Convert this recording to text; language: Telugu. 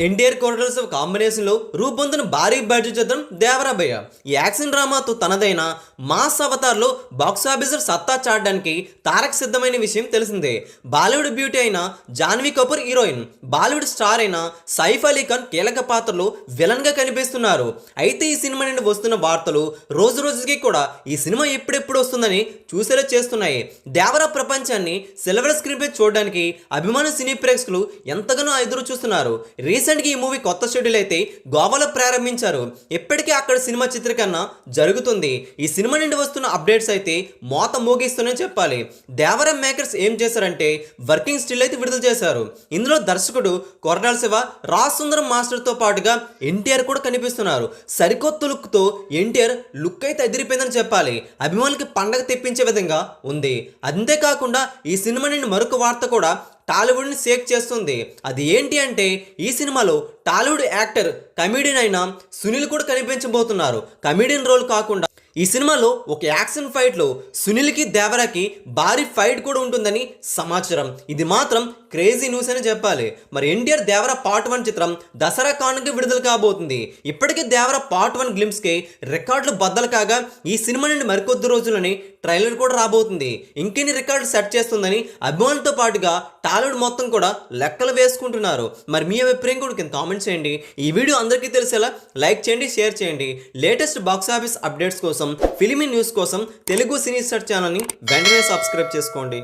ఎన్టీఆర్ కోరటల్స్ కాంబినేషన్ లో రూపొందిన భారీ బడ్జెట్ చిత్రం దేవరాబయ్య. ఈ యాక్షన్ డ్రామాతో తనదైన మాస్ అవతార్లో బాక్సాఫీస్ సత్తా చాటడానికి తారక్ సిద్ధమైన విషయం తెలిసిందే. బాలీవుడ్ బ్యూటీ అయిన జాన్వీ కపూర్ హీరోయిన్, బాలీవుడ్ స్టార్ అయిన సైఫ్ అలీ ఖాన్ కీలక పాత్రలో విలన్ గా కనిపిస్తున్నారు. అయితే ఈ సినిమా నుండి వస్తున్న వార్తలు రోజు రోజుకి కూడా ఈ సినిమా ఎప్పుడెప్పుడు వస్తుందని చూసేలా చేస్తున్నాయి. దేవరా ప్రపంచాన్ని సిల్వర్ స్క్రీన్ పై చూడడానికి అభిమాన సినీ ప్రేక్షకులు ఎంతగానో ఎదురు చూస్తున్నారు. రీసెంట్గా ఈ మూవీ కొత్త షెడ్యూల్ అయితే గోవాలో ప్రారంభించారు. ఇప్పటికే అక్కడ సినిమా చిత్రీకరణ జరుగుతుంది. ఈ సినిమా నుండి వస్తున్న అప్డేట్స్ అయితే మోత మోగిస్తూనే చెప్పాలి. దేవరా మేకర్స్ ఏం చేశారంటే వర్కింగ్ స్టిల్ అయితే విడుదల చేశారు. ఇందులో దర్శకుడు కొరటాల శివ, రాజ్ సుందరం మాస్టర్తో పాటుగా ఎన్టీఆర్ కూడా కనిపిస్తున్నారు. సరికొత్త లుక్తో ఎన్టీఆర్ లుక్ అయితే ఎదిరిపోయిందని చెప్పాలి. అభిమానులకి పండగ తెప్పించే విధంగా ఉంది. అంతేకాకుండా ఈ సినిమా నుండి మరొక వార్త కూడా టాలీవుడ్ని షేక్ చేస్తుంది. అది ఏంటి అంటే ఈ సినిమాలో టాలీవుడ్ యాక్టర్, కమెడియన్ అయిన సునీల్ కూడా కనిపించబోతున్నారు. కమెడియన్ రోల్ కాకుండా ఈ సినిమాలో ఒక యాక్షన్ ఫైట్లో సునీల్కి దేవరాకి భారీ ఫైట్ కూడా ఉంటుందని సమాచారం. ఇది మాత్రం క్రేజీ న్యూస్ అని చెప్పాలి. మరి ఎన్టీఆర్ దేవరా పార్ట్ 1 చిత్రం దసరా కానుక విడుదల కాబోతుంది. ఇప్పటికే దేవరా పార్ట్ 1 గ్లిమ్స్కి రికార్డులు బద్దలు కాగా ఈ సినిమా నుండి మరికొద్ది రోజులని ట్రైలర్ కూడా రాబోతుంది. ఇంకెన్ని రికార్డు సెట్ చేస్తుందని అభిమానులతో పాటుగా టాలీవుడ్ మొత్తం కూడా లెక్కలు వేసుకుంటున్నారు. మరి మీ అభిప్రాయం కూడా కింద కామెంట్ చేయండి. ఈ వీడియో అందరికీ తెలిసేలా లైక్ చేయండి, షేర్ చేయండి. లేటెస్ట్ బాక్స్ ఆఫీస్ అప్డేట్స్ కోసం, ఫిలిమీ న్యూస్ కోసం తెలుగు సినీ సెర్చ్ ఛానల్ని వెంటనే సబ్స్క్రైబ్ చేసుకోండి.